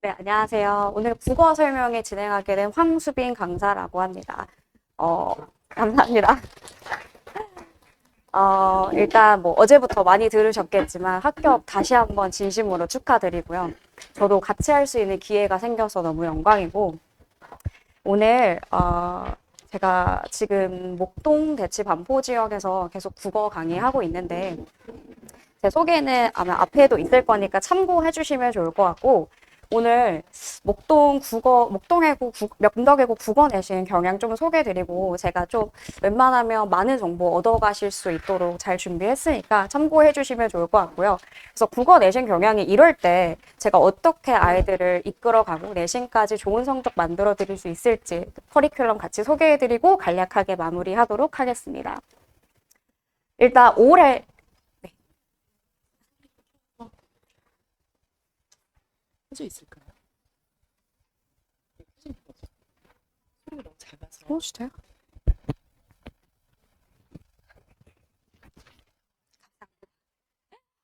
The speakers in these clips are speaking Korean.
네, 안녕하세요. 오늘 국어 설명회 진행하게 된 황수빈 강사라고 합니다. 감사합니다. 일단 뭐 어제부터 많이 들으셨겠지만 합격 다시 한번 진심으로 축하드리고요. 저도 같이 할 수 있는 기회가 생겨서 너무 영광이고, 오늘, 제가 지금 목동 대치 반포 지역에서 계속 국어 강의하고 있는데, 제 소개는 아마 앞에도 있을 거니까 참고해 주시면 좋을 것 같고, 오늘 목동외고 명덕외고 국어 내신 경향 좀 소개드리고, 제가 좀 웬만하면 많은 정보 얻어가실 수 있도록 잘 준비했으니까 참고해 주시면 좋을 것 같고요. 그래서 국어 내신 경향이 이럴 때 제가 어떻게 아이들을 이끌어가고 내신까지 좋은 성적 만들어 드릴 수 있을지 커리큘럼 같이 소개해 드리고 간략하게 마무리하도록 하겠습니다. 일단 올해 켜져 있을까요? 켜져 있는 거죠. 소리가 너무 작아서. 진짜요?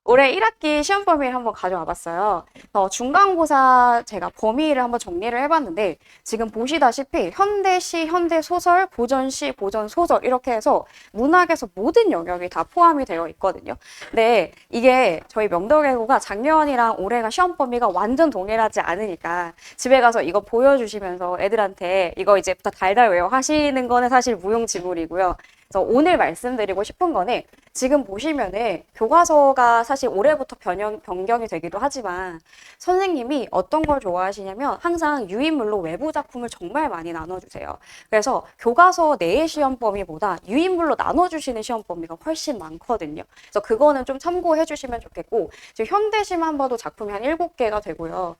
올해 1학기 시험 범위를 한번 가져와 봤어요. 중간고사 제가 범위를 한번 정리를 해봤는데, 지금 보시다시피 현대시, 현대소설, 고전시, 고전소설 이렇게 해서 문학에서 모든 영역이 다 포함이 되어 있거든요. 근데 이게 저희 명덕외고가 작년이랑 올해가 시험 범위가 완전 동일하지 않으니까 집에 가서 이거 보여주시면서 애들한테 이거 이제부터 달달 외워 하시는 거는 사실 무용지물이고요. 그래서 오늘 말씀드리고 싶은 거는, 지금 보시면은 교과서가 사실 올해부터 변경이 되기도 하지만 선생님이 어떤 걸 좋아하시냐면 항상 유인물로 외부 작품을 정말 많이 나눠주세요. 그래서 교과서 내의 시험 범위보다 유인물로 나눠주시는 시험 범위가 훨씬 많거든요. 그래서 그거는 좀 참고해 주시면 좋겠고, 지금 현대시만 봐도 작품이 한 7개가 되고요.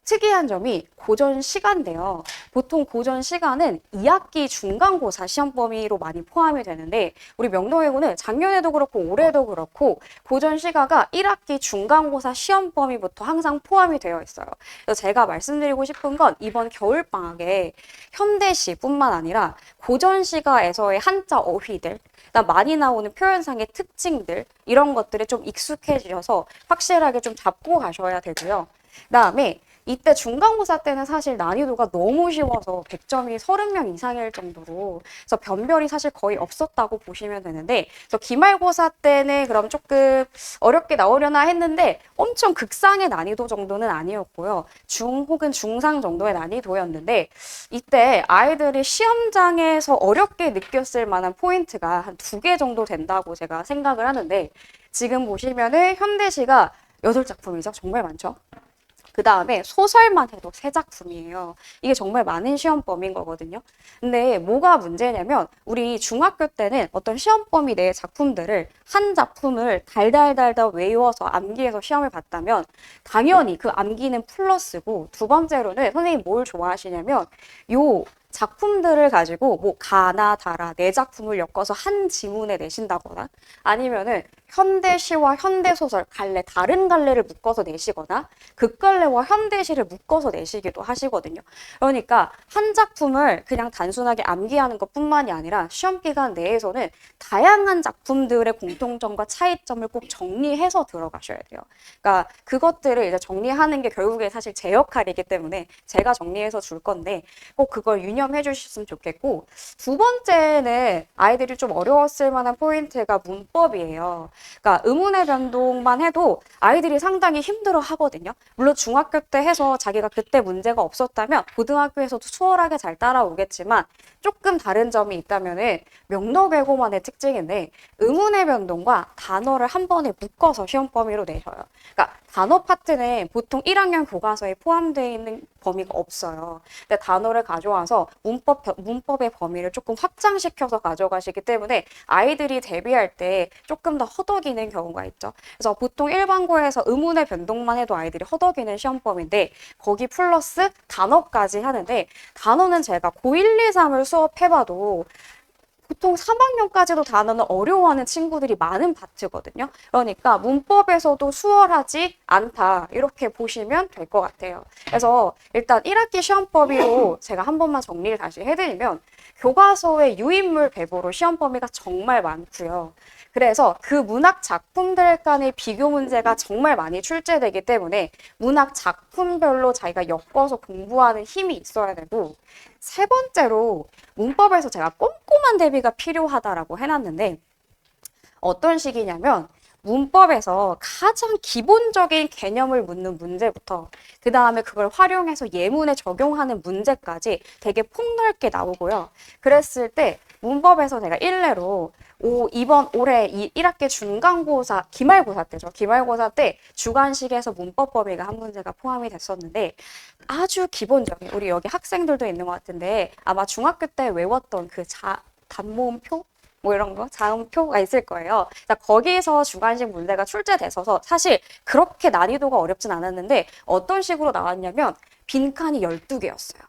특이한 점이 고전 시간인데요. 보통 고전 시간은 2학기 중간고사 시험 범위로 많이 포함이 되는데, 우리 명동외고는 작년에도 그렇고 올해도 그렇고 고전 시가가 1학기 중간고사 시험 범위부터 항상 포함이 되어 있어요. 그래서 제가 말씀드리고 싶은 건, 이번 겨울방학에 현대시뿐만 아니라 고전 시가에서의 한자 어휘들, 그다음 많이 나오는 표현상의 특징들, 이런 것들에 좀 익숙해지셔서 확실하게 좀 잡고 가셔야 되고요. 그다음에 이때 중간고사 때는 사실 난이도가 너무 쉬워서 100점이 30명 이상일 정도로, 그래서 변별이 사실 거의 없었다고 보시면 되는데, 그래서 기말고사 때는 그럼 조금 어렵게 나오려나 했는데 엄청 극상의 난이도 정도는 아니었고요. 중 혹은 중상 정도의 난이도였는데, 이때 아이들이 시험장에서 어렵게 느꼈을 만한 포인트가 한 2개 정도 된다고 제가 생각을 하는데, 지금 보시면은 현대시가 8작품이죠. 정말 많죠. 그 다음에 소설만 해도 3작품이에요. 이게 정말 많은 시험 범위인 거거든요. 근데 뭐가 문제냐면, 우리 중학교 때는 어떤 시험 범위 내의 작품들을 한 작품을 달달달달 외워서 암기해서 시험을 봤다면 당연히 그 암기는 플러스고, 두 번째로는 선생님이 뭘 좋아하시냐면 요 작품들을 가지고 뭐 가나 다라 네 작품을 엮어서 한 지문에 내신다거나, 아니면은 현대시와 현대소설 갈래 다른 갈래를 묶어서 내시거나 극갈래와 현대시를 묶어서 내시기도 하시거든요. 그러니까 한 작품을 그냥 단순하게 암기하는 것뿐만이 아니라 시험 기간 내에서는 다양한 작품들의 공통점과 차이점을 꼭 정리해서 들어가셔야 돼요. 그러니까 그것들을 이제 정리하는 게 결국에 사실 제 역할이기 때문에 제가 정리해서 줄 건데, 꼭 그걸 유념해 주셨으면 좋겠고, 두 번째는 아이들이 좀 어려웠을 만한 포인트가 문법이에요. 그러니까 의문의 변동만 해도 아이들이 상당히 힘들어 하거든요. 물론 중학교 때 해서 자기가 그때 문제가 없었다면 고등학교에서도 수월하게 잘 따라오겠지만, 조금 다른 점이 있다면은 명덕외고만의 특징인데, 의문의 변동과 단어를 한 번에 묶어서 시험 범위로 내셔요. 그러니까 단어 파트는 보통 1학년 교과서에 포함되어 있는 범위가 없어요. 근데 단어를 가져와서 문법의 범위를 조금 확장시켜서 가져가시기 때문에 아이들이 대비할 때 조금 더 허덕이는 경우가 있죠. 그래서 보통 일반고에서 의문의 변동만 해도 아이들이 허덕이는 시험범인데, 거기 플러스 단어까지 하는데, 단어는 제가 고1, 2, 3을 수업해봐도 보통 3학년까지도 단어는 어려워하는 친구들이 많은 파트거든요. 그러니까 문법에서도 수월하지 않다, 이렇게 보시면 될 것 같아요. 그래서 일단 1학기 시험 범위로 제가 한 번만 정리를 다시 해드리면, 교과서의 유인물 배부로 시험 범위가 정말 많고요. 그래서 그 문학 작품들 간의 비교 문제가 정말 많이 출제되기 때문에 문학 작품별로 자기가 엮어서 공부하는 힘이 있어야 되고, 세 번째로 문법에서 제가 꼼꼼한 대비가 필요하다라고 해놨는데, 어떤 식이냐면 문법에서 가장 기본적인 개념을 묻는 문제부터 그 다음에 그걸 활용해서 예문에 적용하는 문제까지 되게 폭넓게 나오고요. 그랬을 때 문법에서 제가 일례로 이번 올해 1학기 중간고사, 기말고사 때죠. 기말고사 때 주관식에서 문법 범위가 한 문제가 포함이 됐었는데, 아주 기본적인, 우리 여기 학생들도 있는 것 같은데 아마 중학교 때 외웠던 그 단모음표? 뭐 이런 거, 자음표가 있을 거예요. 거기서 주관식 문제가 출제돼서 사실 그렇게 난이도가 어렵진 않았는데 어떤 식으로 나왔냐면 빈칸이 12개였어요.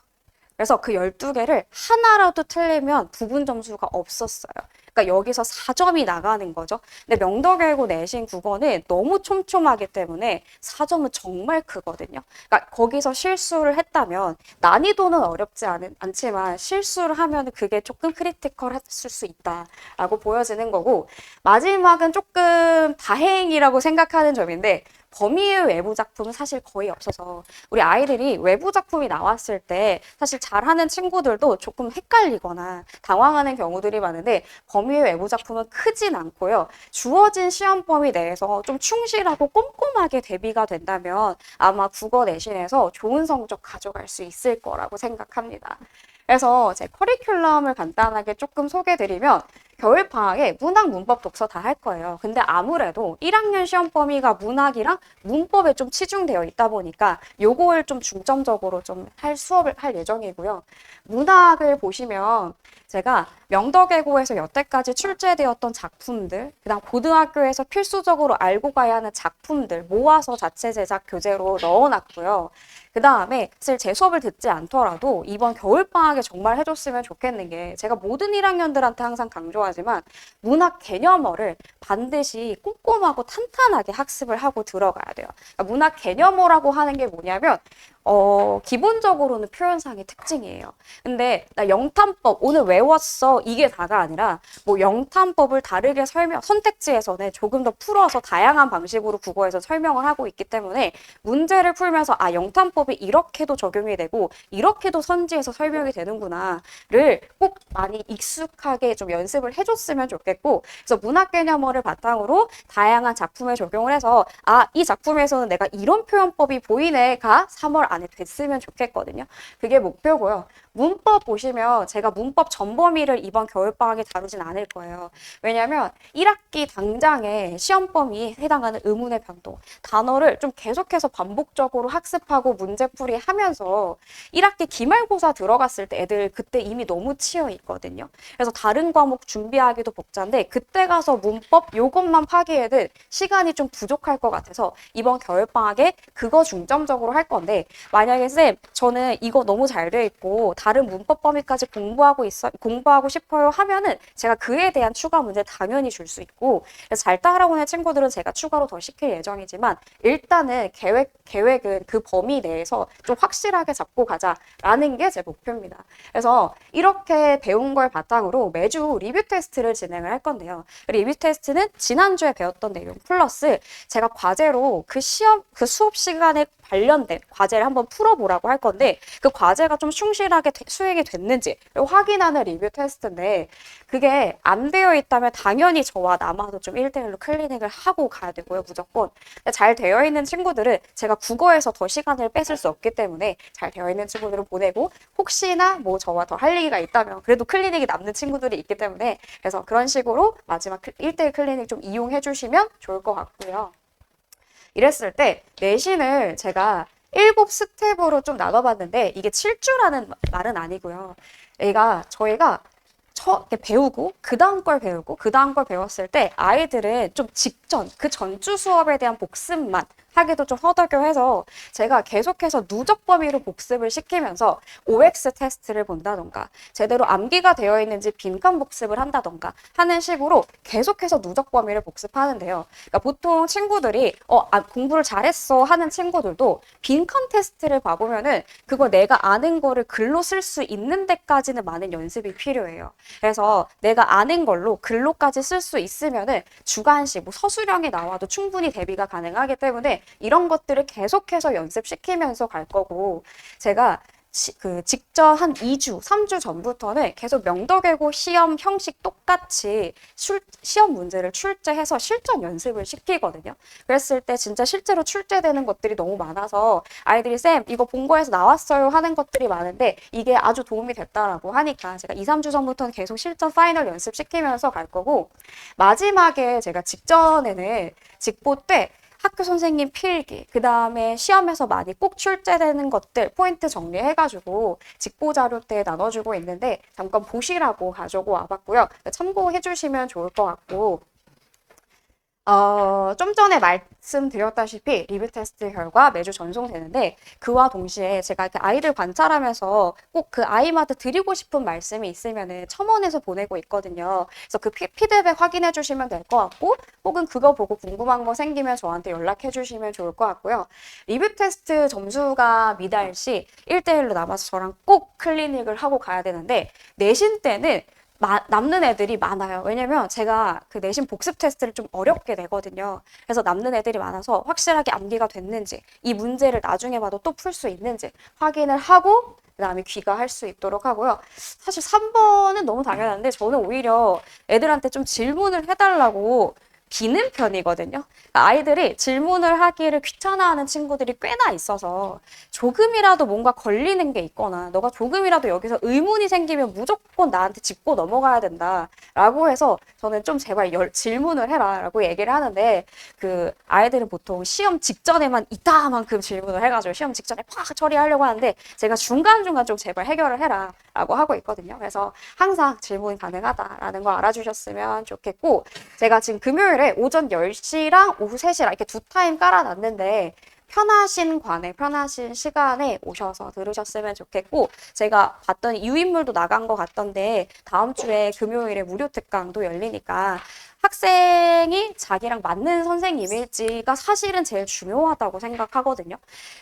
그래서 그 12개를 하나라도 틀리면 부분 점수가 없었어요. 그러니까 여기서 4점이 나가는 거죠. 근데 명덕외고 내신 국어는 너무 촘촘하기 때문에 4점은 정말 크거든요. 그러니까 거기서 실수를 했다면 난이도는 어렵지 않지만 실수를 하면 그게 조금 크리티컬했을 수 있다라고 보여지는 거고, 마지막은 조금 다행이라고 생각하는 점인데, 범위의 외부 작품은 사실 거의 없어서 우리 아이들이 외부 작품이 나왔을 때 사실 잘하는 친구들도 조금 헷갈리거나 당황하는 경우들이 많은데, 범위의 외부 작품은 크진 않고요. 주어진 시험 범위 내에서 좀 충실하고 꼼꼼하게 대비가 된다면 아마 국어 내신에서 좋은 성적 가져갈 수 있을 거라고 생각합니다. 그래서 제 커리큘럼을 간단하게 조금 소개드리면, 겨울방학에 문학, 문법, 독서 다 할 거예요. 근데 아무래도 1학년 시험 범위가 문학이랑 문법에 좀 치중되어 있다 보니까 요걸 좀 중점적으로 좀 수업을 할 예정이고요. 문학을 보시면 제가 명덕외고에서 여태까지 출제되었던 작품들, 그다음 고등학교에서 필수적으로 알고 가야 하는 작품들 모아서 자체 제작 교재로 넣어놨고요. 그 다음에 사실 제 수업을 듣지 않더라도 이번 겨울방학에 정말 해줬으면 좋겠는 게, 제가 모든 1학년들한테 항상 강조하지만 문학 개념어를 반드시 꼼꼼하고 탄탄하게 학습을 하고 들어가야 돼요. 그러니까 문학 개념어라고 하는 게 뭐냐면 기본적으로는 표현상의 특징이에요. 근데 나 영탐법 오늘 외웠어 이게 다가 아니라, 뭐 영탐법을 다르게 선택지에서는 조금 더 풀어서 다양한 방식으로 국어에서 설명을 하고 있기 때문에 문제를 풀면서 영탐법이 이렇게도 적용이 되고 이렇게도 선지에서 설명이 되는구나를 꼭 많이 익숙하게 좀 연습을 해줬으면 좋겠고, 그래서 문학 개념어를 바탕으로 다양한 작품에 적용을 해서 이 작품에서는 내가 이런 표현법이 보이네가 3월 안에 됐으면 좋겠거든요. 그게 목표고요. 문법 보시면 제가 문법 전범위를 이번 겨울방학에 다루진 않을 거예요. 왜냐하면 1학기 당장에 시험 범위에 해당하는 의문의 변동, 단어를 좀 계속해서 반복적으로 학습하고 문제풀이 하면서 1학기 기말고사 들어갔을 때 애들 그때 이미 너무 치여 있거든요. 그래서 다른 과목 준비하기도 벅찬데 그때 가서 문법 요것만 파기에는 시간이 좀 부족할 것 같아서 이번 겨울방학에 그거 중점적으로 할 건데, 만약에 쌤 저는 이거 너무 잘 돼 있고 다른 문법 범위까지 공부하고 싶어요 하면은 제가 그에 대한 추가 문제 당연히 줄 수 있고, 그래서 잘 따라오는 친구들은 제가 추가로 더 시킬 예정이지만 일단은 계획은 그 범위 내에서 좀 확실하게 잡고 가자라는 게 제 목표입니다. 그래서 이렇게 배운 걸 바탕으로 매주 리뷰 테스트를 진행을 할 건데요. 리뷰 테스트는 지난주에 배웠던 내용 플러스 제가 과제로 그 수업 시간에 관련된 과제를 한번 풀어보라고 할 건데, 그 과제가 좀 충실하게 수행이 됐는지 확인하는 리뷰 테스트인데, 그게 안 되어 있다면 당연히 저와 남아도 좀 1대1로 클리닉을 하고 가야 되고요, 무조건. 잘 되어 있는 친구들은 제가 국어에서 더 시간을 뺏을 수 없기 때문에 잘 되어 있는 친구들은 보내고, 혹시나 뭐 저와 더 할 얘기가 있다면 그래도 클리닉이 남는 친구들이 있기 때문에, 그래서 그런 식으로 마지막 1대1 클리닉 좀 이용해 주시면 좋을 것 같고요. 이랬을 때 내신을 제가 7스텝으로 좀 나눠봤는데, 이게 7주라는 말은 아니고요. 저희가 이렇게 배우고 그 다음 걸 배우고 그 다음 걸 배웠을 때 아이들은 좀 그 전주 수업에 대한 복습만 하기도 좀 허덕여해서 제가 계속해서 누적 범위로 복습을 시키면서 OX 테스트를 본다던가 제대로 암기가 되어 있는지 빈칸 복습을 한다던가 하는 식으로 계속해서 누적 범위를 복습하는데요. 그러니까 보통 친구들이 공부를 잘했어 하는 친구들도 빈칸 테스트를 봐보면은 그거 내가 아는 거를 글로 쓸 수 있는 데까지는 많은 연습이 필요해요. 그래서 내가 아는 걸로 글로까지 쓸 수 있으면은 주관식, 뭐 서술형이 나와도 충분히 대비가 가능하기 때문에 이런 것들을 계속해서 연습시키면서 갈 거고 제가 직전 한 2주, 3주 전부터는 계속 명덕외고 시험 형식 똑같이 시험 문제를 출제해서 실전 연습을 시키거든요. 그랬을 때 진짜 실제로 출제되는 것들이 너무 많아서 아이들이 쌤, 이거 본거에서 나왔어요 하는 것들이 많은데 이게 아주 도움이 됐다라고 하니까 제가 2, 3주 전부터는 계속 실전 파이널 연습시키면서 갈 거고 마지막에 제가 직전에는 직보 때 학교 선생님 필기, 그 다음에 시험에서 많이 꼭 출제되는 것들 포인트 정리해가지고 직보 자료 때 나눠주고 있는데 잠깐 보시라고 가지고 와봤고요. 참고해 주시면 좋을 것 같고 좀 전에 말씀드렸다시피 리뷰 테스트 결과 매주 전송되는데 그와 동시에 제가 이렇게 아이들 관찰하면서 꼭 그 아이마다 드리고 싶은 말씀이 있으면은 첨언해서 보내고 있거든요. 그래서 그 피드백 확인해 주시면 될 것 같고 혹은 그거 보고 궁금한 거 생기면 저한테 연락해 주시면 좋을 것 같고요. 리뷰 테스트 점수가 미달 시 1대1로 남아서 저랑 꼭 클리닉을 하고 가야 되는데 내신 때는 남는 애들이 많아요. 왜냐면 제가 그 내신 복습 테스트를 좀 어렵게 내거든요. 그래서 남는 애들이 많아서 확실하게 암기가 됐는지, 이 문제를 나중에 봐도 또 풀 수 있는지 확인을 하고 그다음에 귀가할 수 있도록 하고요. 사실 3번은 너무 당연한데 저는 오히려 애들한테 좀 질문을 해달라고 비는 편이거든요. 그러니까 아이들이 질문을 하기를 귀찮아하는 친구들이 꽤나 있어서 조금이라도 뭔가 걸리는 게 있거나 너가 조금이라도 여기서 의문이 생기면 무조건 나한테 짚고 넘어가야 된다라고 해서 저는 좀 제발 질문을 해라라고 얘기를 하는데 그 아이들은 보통 시험 직전에만 이따만큼 질문을 해가지고 시험 직전에 팍 처리하려고 하는데 제가 중간중간 좀 제발 해결을 해라라고 하고 있거든요. 그래서 항상 질문 가능하다라는 거 알아주셨으면 좋겠고 제가 지금 금요일에 오전 10시랑 오후 3시랑 이렇게 두 타임 깔아놨는데 편하신 관에 편하신 시간에 오셔서 들으셨으면 좋겠고 제가 봤더니 유인물도 나간 것 같던데 다음 주에 금요일에 무료 특강도 열리니까 학생이 자기랑 맞는 선생님일지가 사실은 제일 중요하다고 생각하거든요.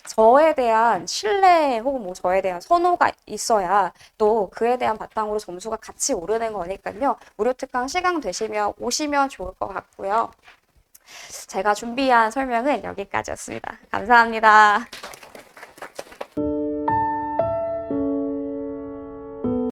저에 대한 신뢰 혹은 뭐 저에 대한 선호가 있어야 또 그에 대한 바탕으로 점수가 같이 오르는 거니까요. 무료 특강 시간 되시면 오시면 좋을 것 같고요. 제가 준비한 설명은 여기까지였습니다. 감사합니다.